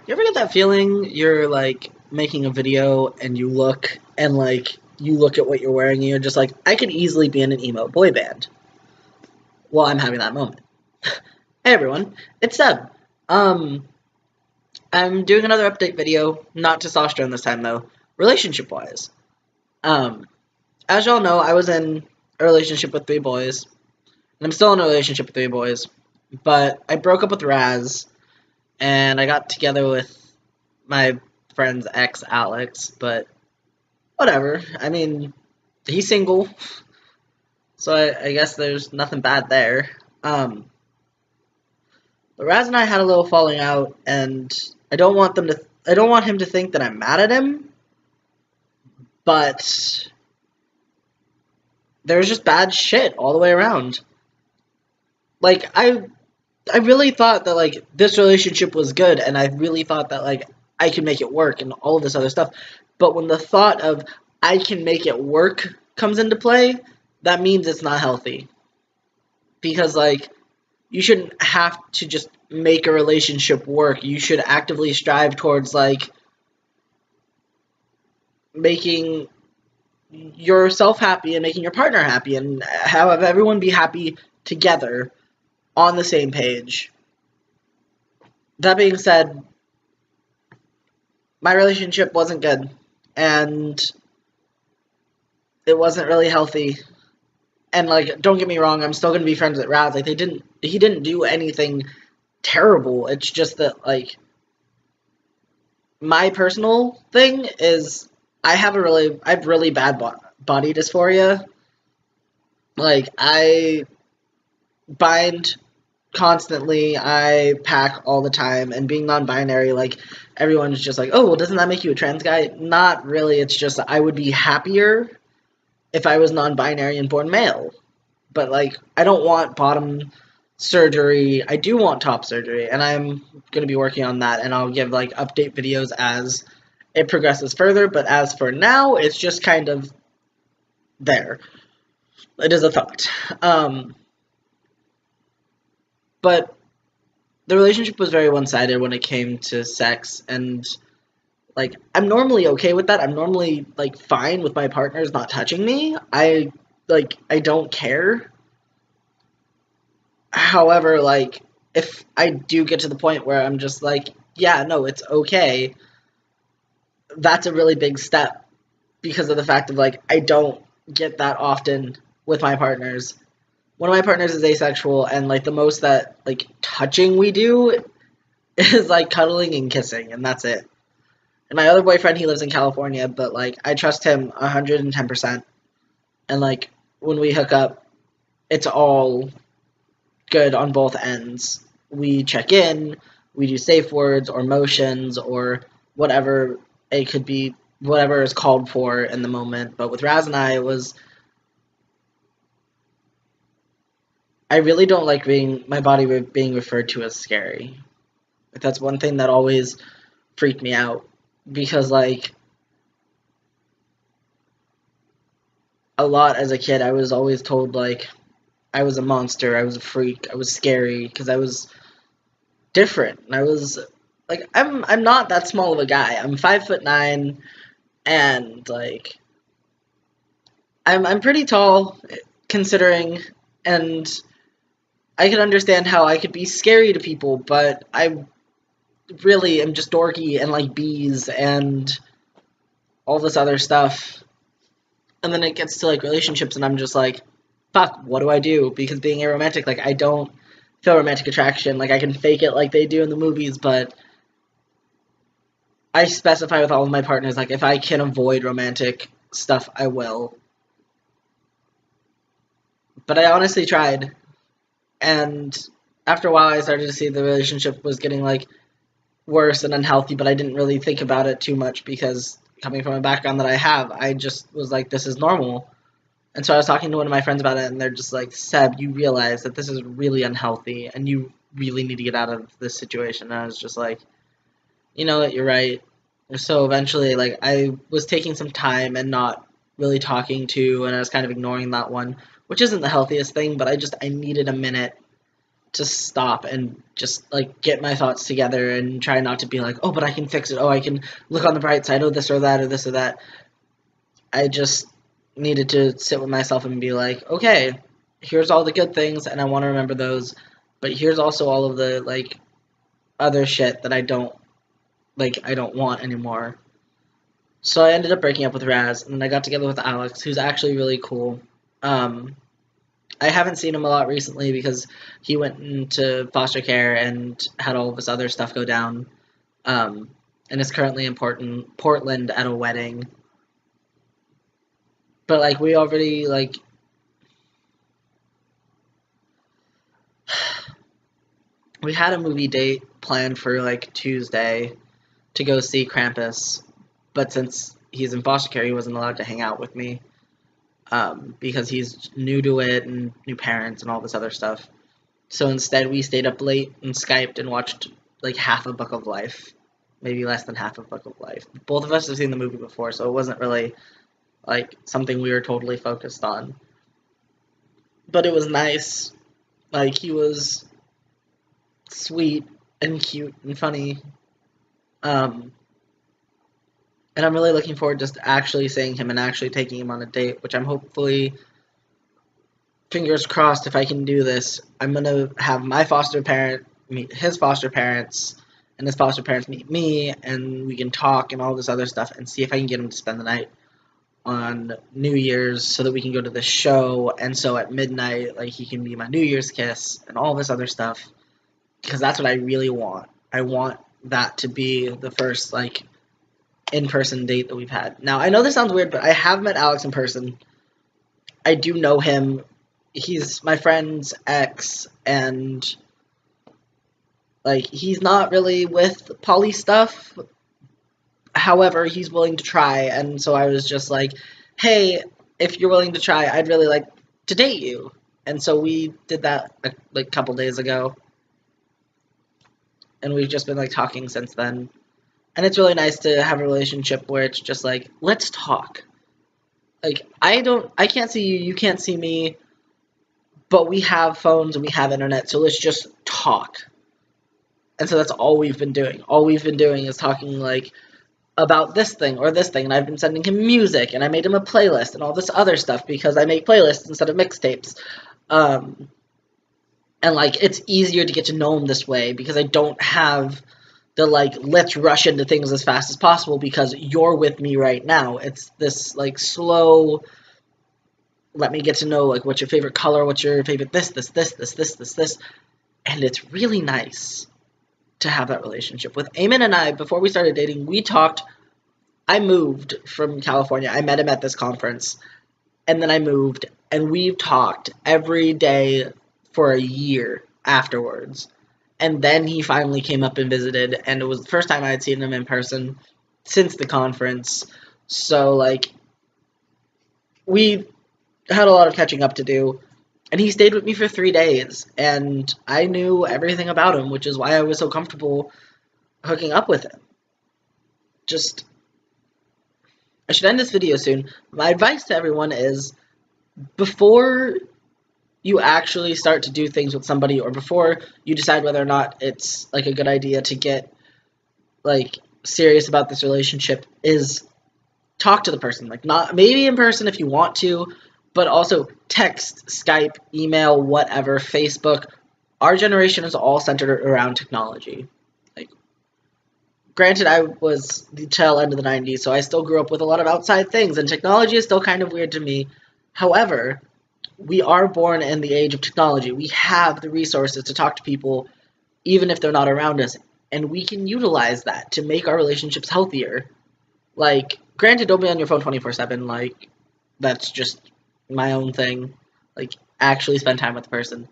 You ever get that feeling you're like making a video and you look at what you're wearing and you're just like, I could easily be in an emo boy band. Well, I'm having that moment. Hey everyone, it's Seb. Um, I'm doing another update video, not testosterone this time though, relationship wise. Um, as y'all know, I was in a relationship with 3 boys, and I'm still in a relationship with 3 boys, but I broke up with Raz and I got together with my friend's ex, Alex, but whatever. I mean, he's single, so I guess there's nothing bad there. Um, but Raz and I had a little falling out, and I don't want him to think that I'm mad at him, but there's just bad shit all the way around. Like I really thought that like this relationship was good, and I really thought that like I could make it work and all of this other stuff. But when the thought of I can make it work comes into play, that means it's not healthy. Because like you shouldn't have to just make a relationship work. You should actively strive towards like making yourself happy and making your partner happy and have everyone be happy together on the same page. That being said, my relationship wasn't good and it wasn't really healthy. And like, don't get me wrong, I'm still gonna be friends with Raz. Like, he didn't do anything terrible. It's just that like my personal thing is I have really bad body dysphoria. Like I bind constantly, I pack all the time, and being non-binary, like everyone's just like, oh, well, doesn't that make you a trans guy? Not really. It's just I would be happier if I was non-binary and born male. But like, I don't want bottom surgery. I do want top surgery, and I'm going to be working on that, and I'll give like update videos as it progresses further. But as for now, it's just kind of there. It is a thought. But the relationship was very one-sided when it came to sex, and like I'm normally okay with that. I'm normally like fine with my partners not touching me. I don't care. However, like if I do get to the point where I'm just like, yeah, no, it's okay, that's a really big step because of the fact of like I don't get that often with my partners. One of my partners is asexual, and like the most that like touching we do is like cuddling and kissing, and that's it. And my other boyfriend, he lives in California, but like I trust him 110%. And like when we hook up, it's all good on both ends. We check in, we do safe words or motions or whatever it could be, whatever is called for in the moment. But with Raz and I, it was I really don't like being my body being referred to as scary. Like, that's one thing that always freaked me out because like a lot as a kid I was always told like I was a monster, I was a freak, I was scary because I was different. And I was like I'm not that small of a guy. I'm 5'9" and like I'm pretty tall considering, and I can understand how I could be scary to people, but I really am just dorky and like bees and all this other stuff. And then it gets to like relationships and I'm just like, fuck, what do I do? Because being aromantic, like I don't feel romantic attraction. Like I can fake it like they do in the movies, but I specify with all of my partners, like if I can avoid romantic stuff, I will. But I honestly tried. And after a while I started to see the relationship was getting like worse and unhealthy, but I didn't really think about it too much because coming from a background that I have, I just was like, this is normal. And so I was talking to one of my friends about it, and they're just like, Seb, you realize that this is really unhealthy, and you really need to get out of this situation. And I was just like, you know what, you're right. So eventually, like, I was taking some time and not really talking to, and I was kind of ignoring that one, which isn't the healthiest thing, but I needed a minute to stop and just like get my thoughts together and try not to be like, oh, but I can fix it. Oh, I can look on the bright side. Oh, this or that or this or that. I just needed to sit with myself and be like, okay, here's all the good things, and I want to remember those. But here's also all of the like other shit that I don't want anymore. So I ended up breaking up with Raz, and then I got together with Alex, who's actually really cool. I haven't seen him a lot recently because he went into foster care and had all of his other stuff go down, and is currently in Portland at a wedding. But like we already like we had a movie date planned for like Tuesday to go see Krampus, but since he's in foster care, he wasn't allowed to hang out with me. Because he's new to it and new parents and all this other stuff. So instead, we stayed up late and Skyped and watched like half a Book of Life, maybe less than half a Book of Life. Both of us have seen the movie before, so it wasn't really like something we were totally focused on. But it was nice. Like he was sweet and cute and funny. And I'm really looking forward to just actually seeing him and actually taking him on a date, which I'm hopefully, fingers crossed, if I can do this, I'm going to have my foster parent meet his foster parents, and his foster parents meet me, and we can talk and all this other stuff, and see if I can get him to spend the night on New Year's so that we can go to the show, and so at midnight, like, he can be my New Year's kiss, and all this other stuff, because that's what I really want. I want that to be the first, like, in-person date that we've had. Now, I know this sounds weird, but I have met Alex in person. I do know him. He's my friend's ex, and, like, he's not really with poly stuff. However, he's willing to try, and so I was just like, hey, if you're willing to try, I'd really like to date you. And so we did that, like, a couple days ago. And we've just been, like, talking since then. And it's really nice to have a relationship where it's just like, let's talk. Like, I can't see you, you can't see me, but we have phones and we have internet, so let's just talk. And so that's all we've been doing. All we've been doing is talking, like, about this thing or this thing, and I've been sending him music, and I made him a playlist and all this other stuff because I make playlists instead of mixtapes. And, like, it's easier to get to know him this way because I don't have the, like, let's rush into things as fast as possible because you're with me right now. It's this, like, slow, let me get to know, like, what's your favorite color, what's your favorite this, and it's really nice to have that relationship. With Eamon and I, before we started dating, we talked. I moved from California. I met him at this conference, and then I moved, and we've talked every day for a year afterwards. And then he finally came up and visited, and it was the first time I had seen him in person since the conference. So, like, we had a lot of catching up to do, and he stayed with me for 3 days, and I knew everything about him, which is why I was so comfortable hooking up with him. Just, I should end this video soon. My advice to everyone is, before you actually start to do things with somebody, or before you decide whether or not it's, like, a good idea to get, like, serious about this relationship, is talk to the person. Like, not maybe in person if you want to, but also text, Skype, email, whatever, Facebook. Our generation is all centered around technology. Like, granted, I was the tail end of the 90s, so I still grew up with a lot of outside things, and technology is still kind of weird to me. However, we are born in the age of technology. We have the resources to talk to people even if they're not around us, and we can utilize that to make our relationships healthier. Like, granted, don't be on your phone 24/7, like, that's just my own thing. Like, actually spend time with the person.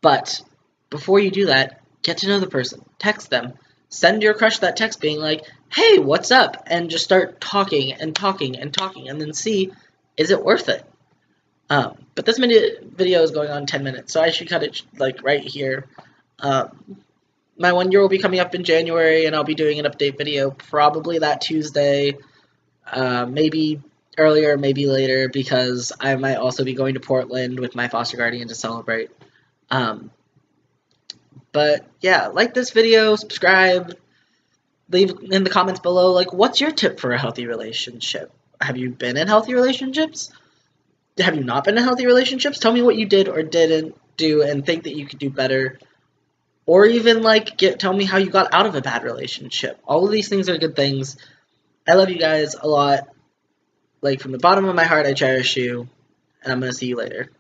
But before you do that, get to know the person. Text them. Send your crush that text being like, hey, what's up? And just start talking and talking and talking, and then see, is it worth it? But this video is going on 10 minutes, so I should cut it, like, right here. My 1 year will be coming up in January, and I'll be doing an update video probably that Tuesday, maybe earlier, maybe later, because I might also be going to Portland with my foster guardian to celebrate. But yeah, like this video, subscribe, leave in the comments below, like, what's your tip for a healthy relationship? Have you been in healthy relationships? Have you not been in healthy relationships? Tell me what you did or didn't do and think that you could do better. Or even, like, tell me how you got out of a bad relationship. All of these things are good things. I love you guys a lot. Like, from the bottom of my heart, I cherish you. And I'm going to see you later.